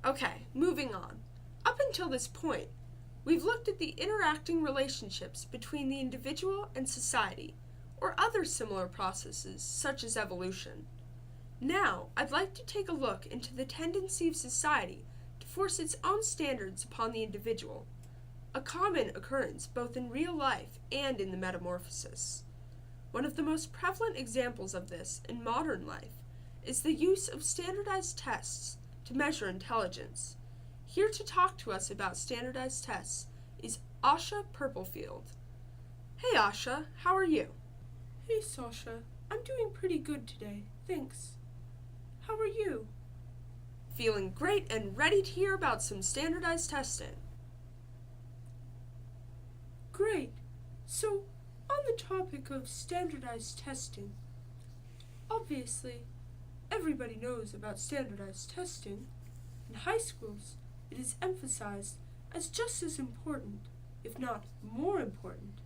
Okay, moving on. Up until this point, we've looked at the interacting relationships between the individual and society, or other similar processes such as evolution. Now, I'd like to take a look into the tendency of society to force its own standards upon the individual, a common occurrence both in real life and in the Metamorphosis. One of the most prevalent examples of this in modern life is the use of standardized tests to measure intelligence. Here to talk to us about standardized tests is Asha Purplefield. Hey Asha, how are you? Hey Sacha, I'm doing pretty good today, thanks. How are you? Feeling great and ready to hear about some standardized testing. Great. So, on the topic of standardized testing, obviously, everybody knows about standardized testing. In high schools, it is emphasized as just as important, if not more important,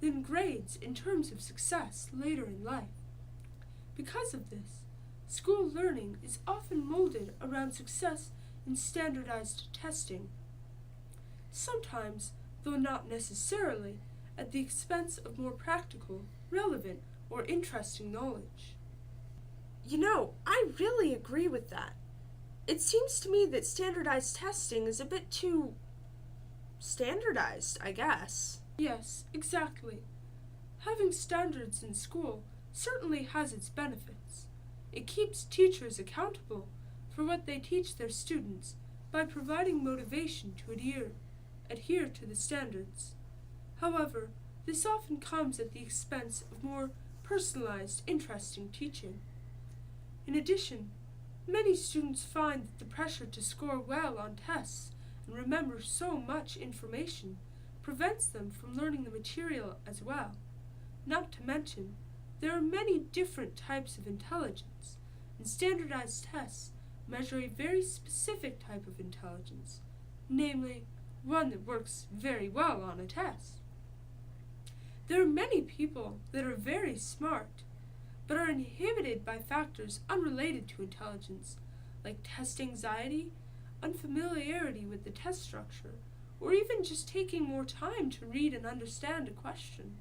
than grades in terms of success later in life. Because of this, school learning is often molded around success in standardized testing. Sometimes, though not necessarily, at the expense of more practical, relevant, or interesting knowledge. You know, I really agree with that. It seems to me that standardized testing is a bit too standardized, I guess. Yes, exactly. Having standards in school certainly has its benefits. It keeps teachers accountable for what they teach their students by providing motivation to adhere to the standards. However, this often comes at the expense of more personalized, interesting teaching. In addition, many students find that the pressure to score well on tests and remember so much information prevents them from learning the material as well. Not to mention, there are many different types of intelligence, and standardized tests measure a very specific type of intelligence, namely, one that works very well on a test. There are many people that are very smart, but are inhibited by factors unrelated to intelligence, like test anxiety, unfamiliarity with the test structure, or even just taking more time to read and understand a question.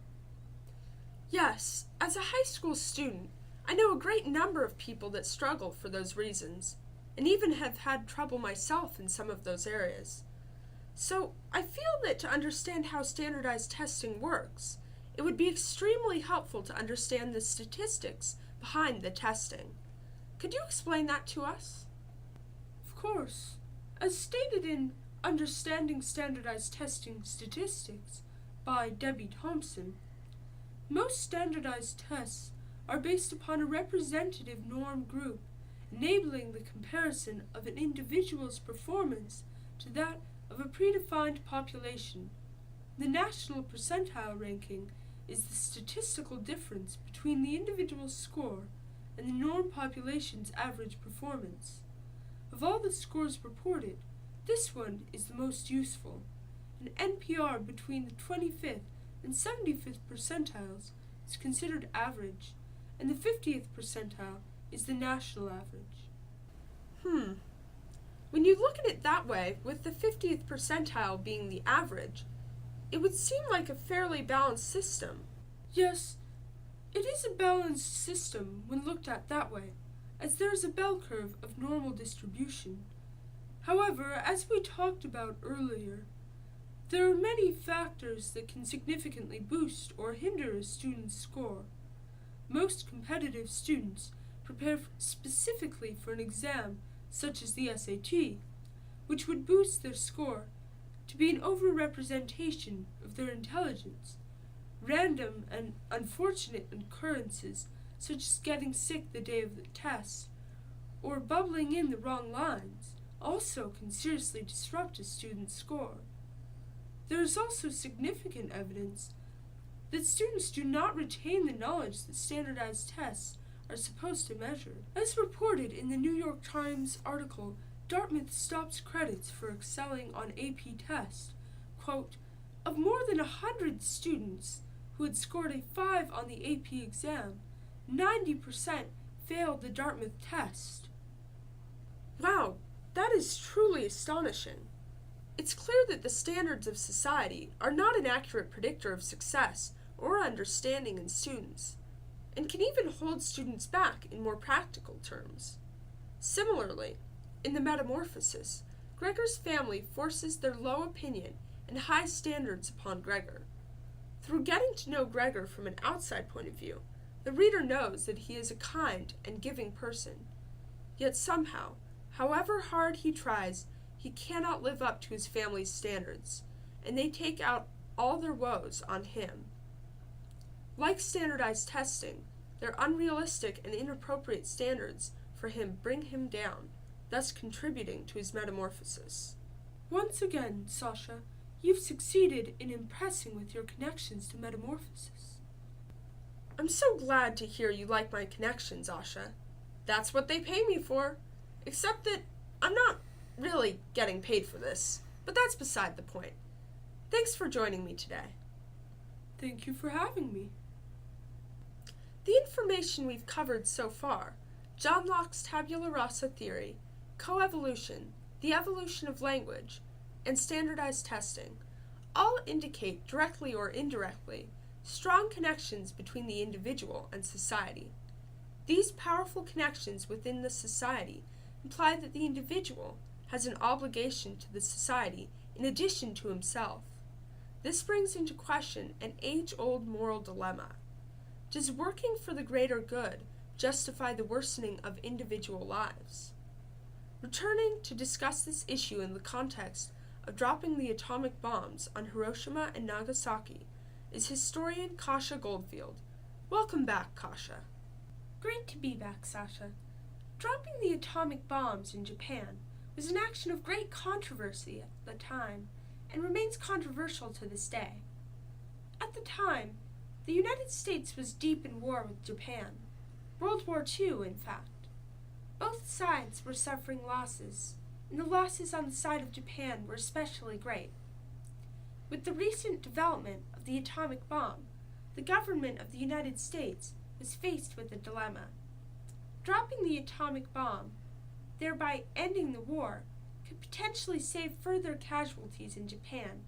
Yes, as a high school student, I know a great number of people that struggle for those reasons, and even have had trouble myself in some of those areas. So, I feel that to understand how standardized testing works, it would be extremely helpful to understand the statistics behind the testing. Could you explain that to us? Of course. As stated in Understanding Standardized Testing Statistics by Debbie Thompson, most standardized tests are based upon a representative norm group, enabling the comparison of an individual's performance to that of a predefined population. The national percentile ranking is the statistical difference between the individual's score and the norm population's average performance. Of all the scores reported, this one is the most useful. An NPR between the 25th and 75th percentiles is considered average, and the 50th percentile is the national average. When you look at it that way, with the 50th percentile being the average, it would seem like a fairly balanced system. Yes, it is a balanced system when looked at that way, as there is a bell curve of normal distribution. However, as we talked about earlier, there are many factors that can significantly boost or hinder a student's score. Most competitive students prepare specifically for an exam such as the SAT, which would boost their score to be an overrepresentation of their intelligence. Random and unfortunate occurrences such as getting sick the day of the test or bubbling in the wrong lines also can seriously disrupt a student's score. There is also significant evidence that students do not retain the knowledge that standardized tests are supposed to measure. As reported in the New York Times article, Dartmouth stops credits for excelling on AP tests. Quote, of more than 100 students who had scored a 5 on the AP exam, 90% failed the Dartmouth test. Wow, That is truly astonishing. It's clear that the standards of society are not an accurate predictor of success or understanding in students, and can even hold students back in more practical terms. Similarly, in the Metamorphosis, Gregor's family forces their low opinion and high standards upon Gregor. Through getting to know Gregor from an outside point of view, the reader knows that he is a kind and giving person. Yet somehow, however hard he tries, he cannot live up to his family's standards, and they take out all their woes on him. Like standardized testing, their unrealistic and inappropriate standards for him bring him down, thus contributing to his metamorphosis. Once again, Sacha, you've succeeded in impressing with your connections to Metamorphosis. I'm so glad to hear you like my connections, Asha. That's what they pay me for, except that I'm not really getting paid for this, but that's beside the point. Thanks for joining me today. Thank you for having me. The information we've covered so far, John Locke's tabula rasa theory, coevolution, the evolution of language, and standardized testing, all indicate, directly or indirectly, strong connections between the individual and society. These powerful connections within the society imply that the individual has an obligation to the society in addition to himself. This brings into question an age-old moral dilemma. Does working for the greater good justify the worsening of individual lives? Returning to discuss this issue in the context of dropping the atomic bombs on Hiroshima and Nagasaki is historian Kasia Goldfield. Welcome back, Kasia. Great to be back, Sacha. Dropping the atomic bombs in Japan was an action of great controversy at the time and remains controversial to this day. At the time, the United States was deep in war with Japan. World War II, in fact. Both sides were suffering losses, and the losses on the side of Japan were especially great. With the recent development of the atomic bomb, the government of the United States was faced with a dilemma. Dropping the atomic bomb, thereby ending the war, could potentially save further casualties in Japan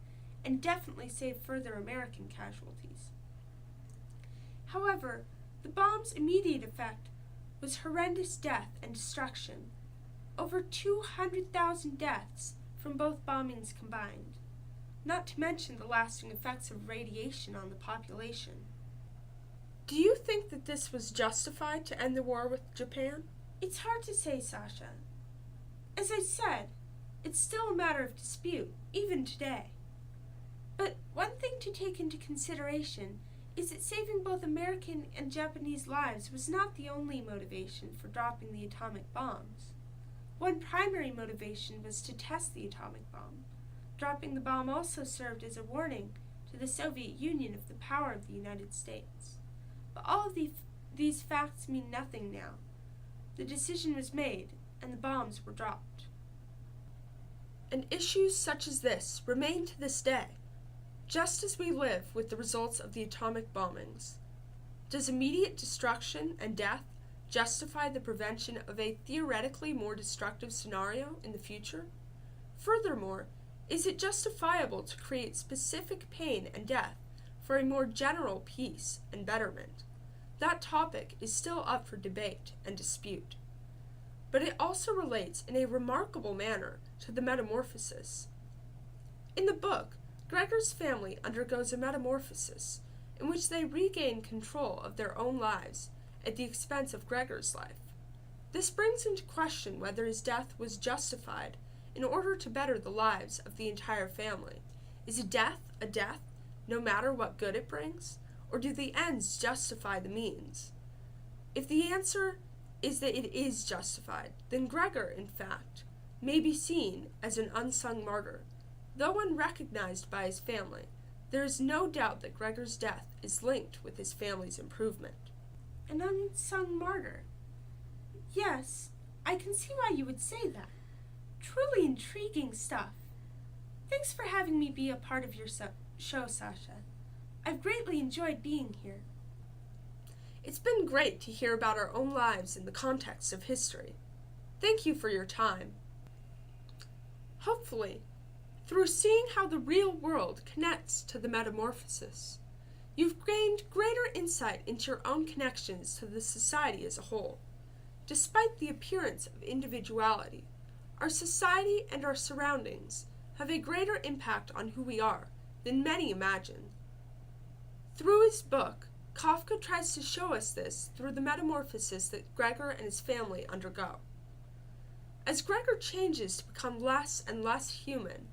and definitely save further American casualties. However, the bomb's immediate effect was horrendous death and destruction. Over 200,000 deaths from both bombings combined, not to mention the lasting effects of radiation on the population. Do you think that this was justified to end the war with Japan? It's hard to say, Sacha. As I said, it's still a matter of dispute, even today. But one thing to take into consideration is that saving both American and Japanese lives was not the only motivation for dropping the atomic bombs. One primary motivation was to test the atomic bomb. Dropping the bomb also served as a warning to the Soviet Union of the power of the United States. But all of these facts mean nothing now. The decision was made, and the bombs were dropped. And issues such as this remain to this day, just as we live with the results of the atomic bombings. Does immediate destruction and death justify the prevention of a theoretically more destructive scenario in the future? Furthermore, is it justifiable to create specific pain and death for a more general peace and betterment? That topic is still up for debate and dispute. But it also relates in a remarkable manner to the metamorphosis. In the book, Gregor's family undergoes a metamorphosis in which they regain control of their own lives at the expense of Gregor's life. This brings into question whether his death was justified in order to better the lives of the entire family. Is a death, no matter what good it brings? Or do the ends justify the means? If the answer is that it is justified, then Gregor, in fact, may be seen as an unsung martyr. Though unrecognized by his family, there is no doubt that Gregor's death is linked with his family's improvement. An unsung martyr? Yes, I can see why you would say that. Truly intriguing stuff. Thanks for having me be a part of your show, Sacha. I've greatly enjoyed being here. It's been great to hear about our own lives in the context of history. Thank you for your time. Hopefully, through seeing how the real world connects to the metamorphosis, you've gained greater insight into your own connections to the society as a whole. Despite the appearance of individuality, our society and our surroundings have a greater impact on who we are than many imagine. Through his book, Kafka tries to show us this through the metamorphosis that Gregor and his family undergo. As Gregor changes to become less and less human,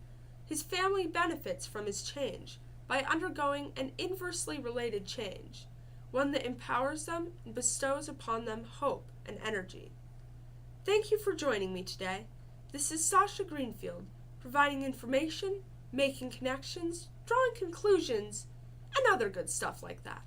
his family benefits from his change by undergoing an inversely related change, one that empowers them and bestows upon them hope and energy. Thank you for joining me today. This is Sacha Greenfield, providing information, making connections, drawing conclusions, and other good stuff like that.